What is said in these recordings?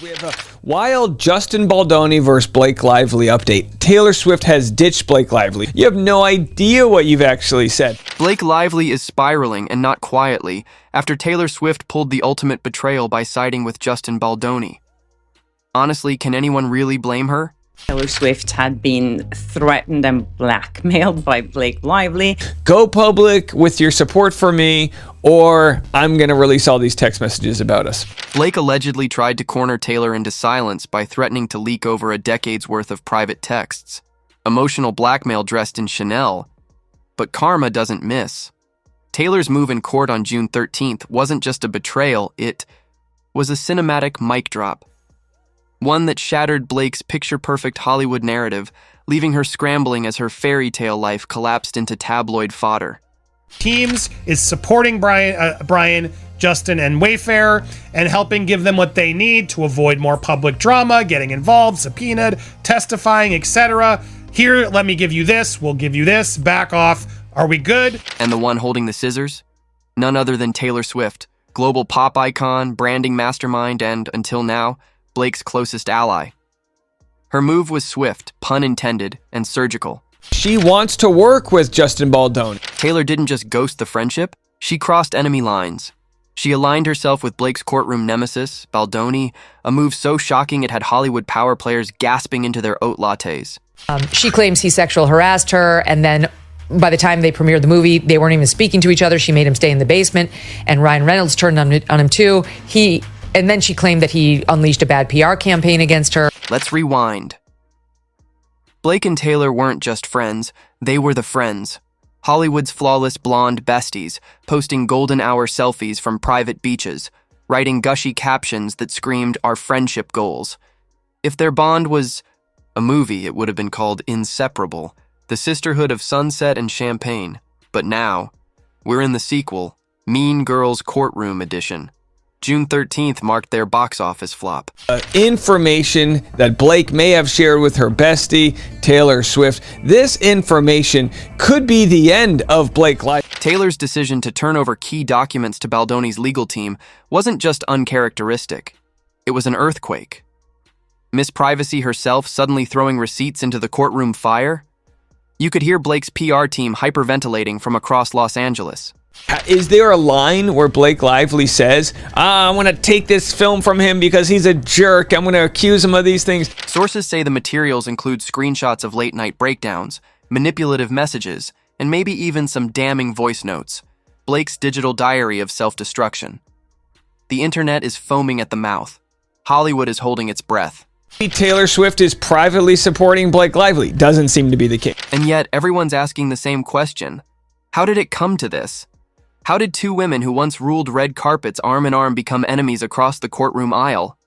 We have a wild Justin Baldoni versus Blake Lively update. Taylor Swift has ditched Blake Lively. You have no idea what you've actually said. Blake Lively is spiraling, and not quietly, after Taylor Swift pulled the ultimate betrayal by siding with Justin Baldoni. Honestly, can anyone really blame her? Taylor Swift had been threatened and blackmailed by Blake Lively. Go public with your support for me, or I'm going to release all these text messages about us. Blake allegedly tried to corner Taylor into silence by threatening to leak over a decade's worth of private texts. Emotional blackmail dressed in Chanel. But karma doesn't miss. Taylor's move in court on June 13th wasn't just a betrayal, it was a cinematic mic drop. One that shattered Blake's picture-perfect Hollywood narrative, leaving her scrambling as her fairy tale life collapsed into tabloid fodder. Teams is supporting Brian, Justin, and Wayfair and helping give them what they need to avoid more public drama, getting involved, subpoenaed, testifying, etc. Here, let me give you this, we'll give you this, back off. Are we good? And the one holding the scissors? None other than Taylor Swift, global pop icon, branding mastermind, and, until now, Blake's closest ally. Her move was swift, pun intended, and surgical. She wants to work with Justin Baldoni. Taylor didn't just ghost the friendship, she crossed enemy lines. She aligned herself with Blake's courtroom nemesis, Baldoni, a move so shocking it had Hollywood power players gasping into their oat lattes. She claims he sexual harassed her, and then by the time they premiered the movie, they weren't even speaking to each other. She made him stay in the basement, and Ryan Reynolds turned on him too. And then she claimed that he unleashed a bad PR campaign against her. Let's rewind. Blake and Taylor weren't just friends, they were the friends. Hollywood's flawless blonde besties, posting golden hour selfies from private beaches, writing gushy captions that screamed our friendship goals. If their bond was a movie, it would have been called Inseparable, the sisterhood of sunset and champagne. But now, we're in the sequel, Mean Girls Courtroom edition. June 13th marked their box office flop. Information that Blake may have shared with her bestie, Taylor Swift. This information could be the end of Blake Lively. Taylor's decision to turn over key documents to Baldoni's legal team wasn't just uncharacteristic. It was an earthquake. Miss Privacy herself suddenly throwing receipts into the courtroom fire? You could hear Blake's PR team hyperventilating from across Los Angeles. Is there a line where Blake Lively says, I'm going to take this film from him because he's a jerk, I'm going to accuse him of these things? Sources say the materials include screenshots of late-night breakdowns, manipulative messages, and maybe even some damning voice notes. Blake's digital diary of self-destruction. The internet is foaming at the mouth. Hollywood is holding its breath. Taylor Swift is privately supporting Blake Lively. Doesn't seem to be the case. And yet, everyone's asking the same question. How did it come to this? How did two women who once ruled red carpets arm in arm become enemies across the courtroom aisle?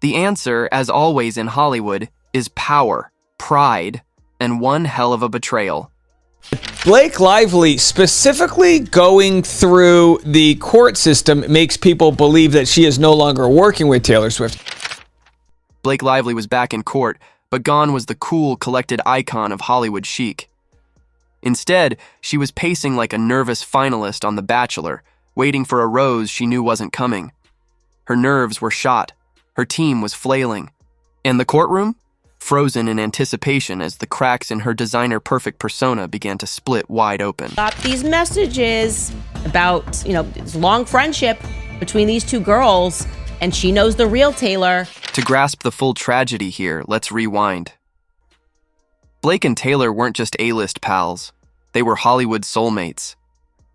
The answer, as always in Hollywood, is power, pride, and one hell of a betrayal. Blake Lively specifically going through the court system makes people believe that she is no longer working with Taylor Swift. Blake Lively was back in court, but gone was the cool, collected icon of Hollywood chic. Instead, she was pacing like a nervous finalist on The Bachelor, waiting for a rose she knew wasn't coming. Her nerves were shot. Her team was flailing. And the courtroom? Frozen in anticipation as the cracks in her designer-perfect persona began to split wide open. Got these messages about, this long friendship between these two girls, and she knows the real Taylor. To grasp the full tragedy here, let's rewind. Blake and Taylor weren't just A-list pals. They were Hollywood soulmates.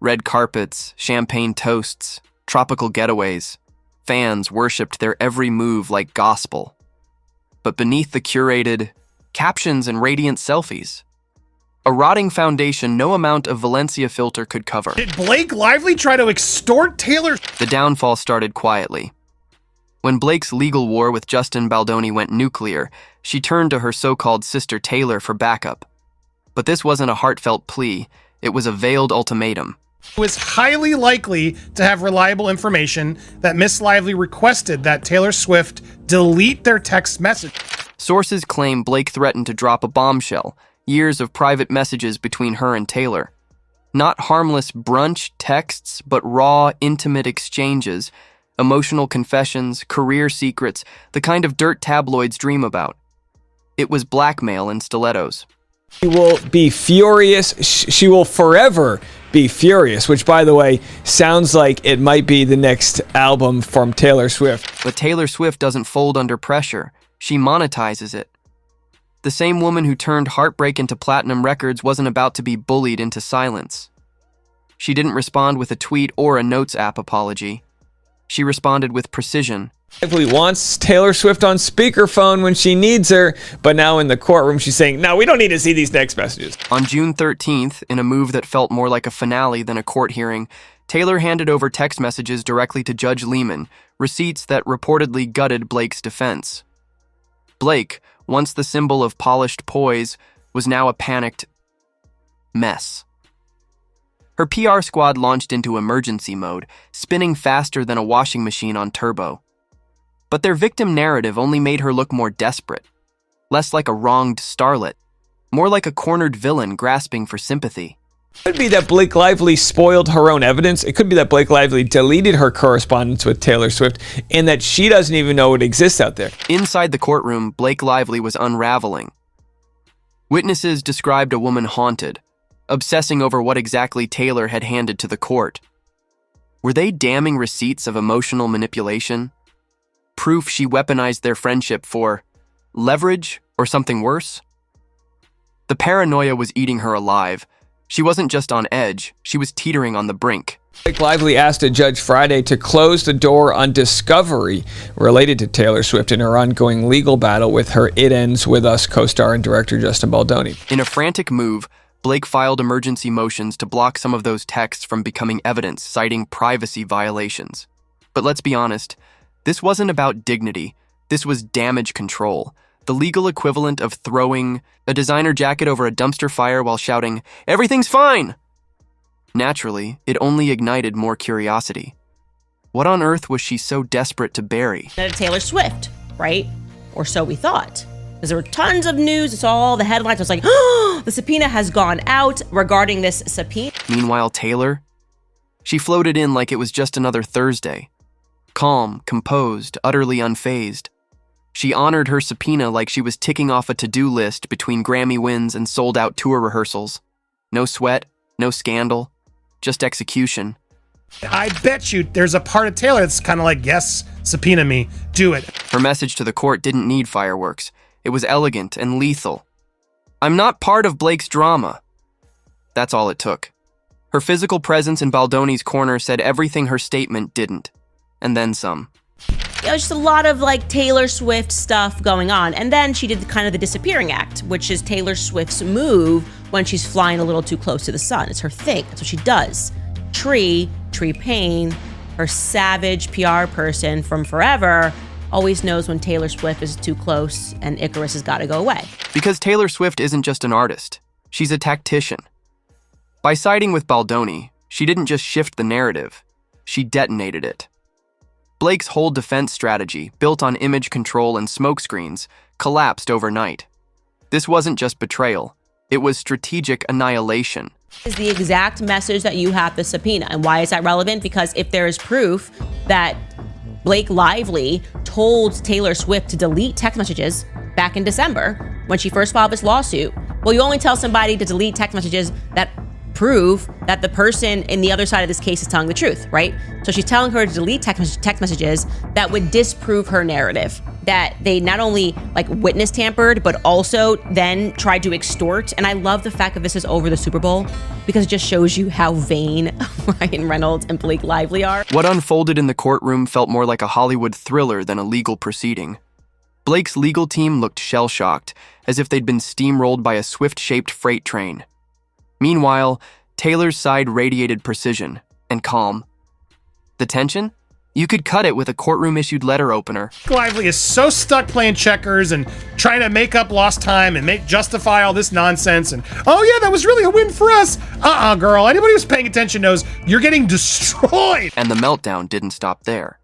Red carpets, champagne toasts, tropical getaways. Fans worshipped their every move like gospel. But beneath the curated captions and radiant selfies, a rotting foundation no amount of Valencia filter could cover. Did Blake Lively try to extort Taylor? The downfall started quietly. When Blake's legal war with Justin Baldoni went nuclear, she turned to her so-called sister Taylor for backup. But this wasn't a heartfelt plea, it was a veiled ultimatum. It was highly likely to have reliable information that Miss Lively requested that Taylor Swift delete their text message. Sources claim Blake threatened to drop a bombshell, years of private messages between her and Taylor. Not harmless brunch texts, but raw, intimate exchanges, Emotional confessions, career secrets, the kind of dirt tabloids dream about. It was blackmail in stilettos. She will be furious. She will forever be furious, which, by the way, sounds like it might be the next album from Taylor Swift. But Taylor Swift doesn't fold under pressure. She monetizes it. The same woman who turned heartbreak into platinum records wasn't about to be bullied into silence. She didn't respond with a tweet or a Notes app apology. She responded with precision. Lively wants Taylor Swift on speakerphone when she needs her, but now in the courtroom she's saying, no, we don't need to see these text messages. On June 13th, in a move that felt more like a finale than a court hearing, Taylor handed over text messages directly to Judge Lehman, receipts that reportedly gutted Blake's defense. Blake, once the symbol of polished poise, was now a panicked mess. Her PR squad launched into emergency mode, spinning faster than a washing machine on turbo. But their victim narrative only made her look more desperate, less like a wronged starlet, more like a cornered villain grasping for sympathy. It could be that Blake Lively spoiled her own evidence. It could be that Blake Lively deleted her correspondence with Taylor Swift and that she doesn't even know it exists out there. Inside the courtroom, Blake Lively was unraveling. Witnesses described a woman haunted, obsessing over what exactly Taylor had handed to the court. Were they damning receipts of emotional manipulation? Proof she weaponized their friendship for leverage or something worse? The paranoia was eating her alive. She wasn't just on edge, she was teetering on the brink. Blake Lively asked a judge Friday to close the door on discovery related to Taylor Swift in her ongoing legal battle with her It Ends With Us co-star and director Justin Baldoni. In a frantic move, Blake filed emergency motions to block some of those texts from becoming evidence, citing privacy violations. But let's be honest, this wasn't about dignity. This was damage control, the legal equivalent of throwing a designer jacket over a dumpster fire while shouting, "Everything's fine!" Naturally, it only ignited more curiosity. What on earth was she so desperate to bury? Taylor Swift, right? Or so we thought. Because there were tons of news. It's all the headlines. It was like, oh, the subpoena has gone out regarding this subpoena. Meanwhile, Taylor? She floated in like it was just another Thursday. Calm, composed, utterly unfazed. She honored her subpoena like she was ticking off a to-do list between Grammy wins and sold-out tour rehearsals. No sweat, no scandal, just execution. I bet you there's a part of Taylor that's kind of like, yes, subpoena me, do it. Her message to the court didn't need fireworks. It was elegant and lethal. I'm not part of Blake's drama. That's all it took. Her physical presence in Baldoni's corner said everything her statement didn't. And then some. It was just a lot of like Taylor Swift stuff going on. And then she did kind of the disappearing act, which is Taylor Swift's move when she's flying a little too close to the sun. It's her thing. That's what she does. Tree Payne, her savage PR person from forever, always knows when Taylor Swift is too close and Icarus has got to go away. Because Taylor Swift isn't just an artist. She's a tactician. By siding with Baldoni, she didn't just shift the narrative. She detonated it. Blake's whole defense strategy, built on image control and smokescreens, collapsed overnight. This wasn't just betrayal. It was strategic annihilation. Is the exact message that you have the subpoena. And why is that relevant? Because if there is proof that Blake Lively told Taylor Swift to delete text messages back in December when she first filed this lawsuit, well, you only tell somebody to delete text messages that prove that the person in the other side of this case is telling the truth, right? So she's telling her to delete text messages that would disprove her narrative, that they not only like witness tampered, but also then tried to extort. And I love the fact that this is over the Super Bowl because it just shows you how vain Ryan Reynolds and Blake Lively are. What unfolded in the courtroom felt more like a Hollywood thriller than a legal proceeding. Blake's legal team looked shell-shocked, as if they'd been steamrolled by a swift-shaped freight train. Meanwhile, Taylor's side radiated precision and calm. The tension? You could cut it with a courtroom-issued letter opener. Lively is so stuck playing checkers and trying to make up lost time and justify all this nonsense. And, oh yeah, that was really a win for us. Girl. Anybody who's paying attention knows you're getting destroyed. And the meltdown didn't stop there.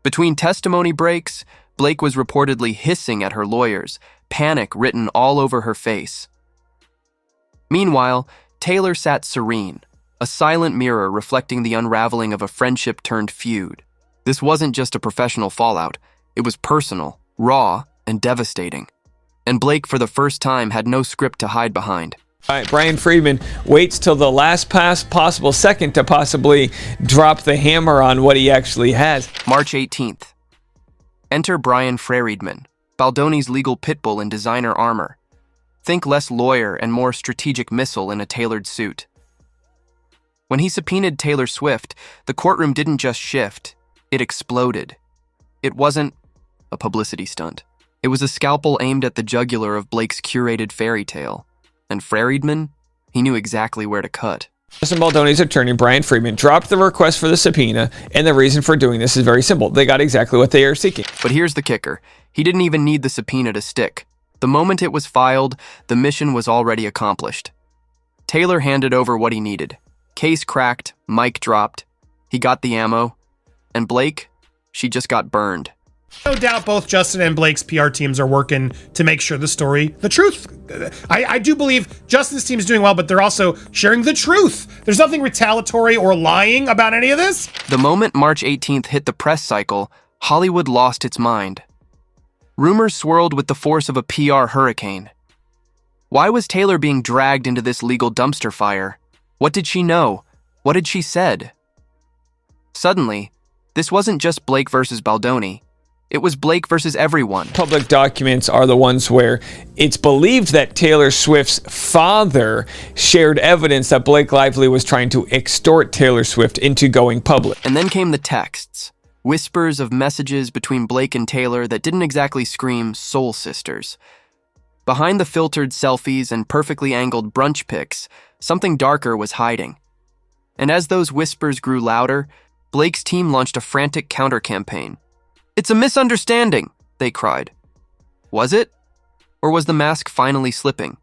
Between testimony breaks, Blake was reportedly hissing at her lawyers, panic written all over her face. Meanwhile, Taylor sat serene, a silent mirror reflecting the unraveling of a friendship turned feud. This wasn't just a professional fallout. It was personal, raw, and devastating. And Blake, for the first time, had no script to hide behind. All right, Brian Friedman waits till the last possible second to possibly drop the hammer on what he actually has. March 18th. Enter Brian Friedman, Baldoni's legal pit bull in designer armor. Think less lawyer and more strategic missile in a tailored suit. When he subpoenaed Taylor Swift, the courtroom didn't just shift, it exploded. It wasn't a publicity stunt. It was a scalpel aimed at the jugular of Blake's curated fairy tale. And Friedman, he knew exactly where to cut. Justin Baldoni's attorney, Brian Friedman, dropped the request for the subpoena, and the reason for doing this is very simple. They got exactly what they are seeking. But here's the kicker. He didn't even need the subpoena to stick. The moment it was filed, the mission was already accomplished. Taylor handed over what he needed. Case cracked, mic dropped. He got the ammo. And Blake, she just got burned. No doubt both Justin and Blake's PR teams are working to make sure the truth. I do believe Justin's team is doing well, but they're also sharing the truth. There's nothing retaliatory or lying about any of this. The moment March 18th hit the press cycle, Hollywood lost its mind. Rumors swirled with the force of a PR hurricane. Why was Taylor being dragged into this legal dumpster fire? What did she know? What had she said? Suddenly, this wasn't just Blake versus Baldoni. It was Blake versus everyone. Public documents are the ones where it's believed that Taylor Swift's father shared evidence that Blake Lively was trying to extort Taylor Swift into going public. And then came the texts, whispers of messages between Blake and Taylor that didn't exactly scream soul sisters. Behind the filtered selfies and perfectly angled brunch pics, something darker was hiding. And as those whispers grew louder, Blake's team launched a frantic counter-campaign. "It's a misunderstanding," they cried. Was it? Or was the mask finally slipping?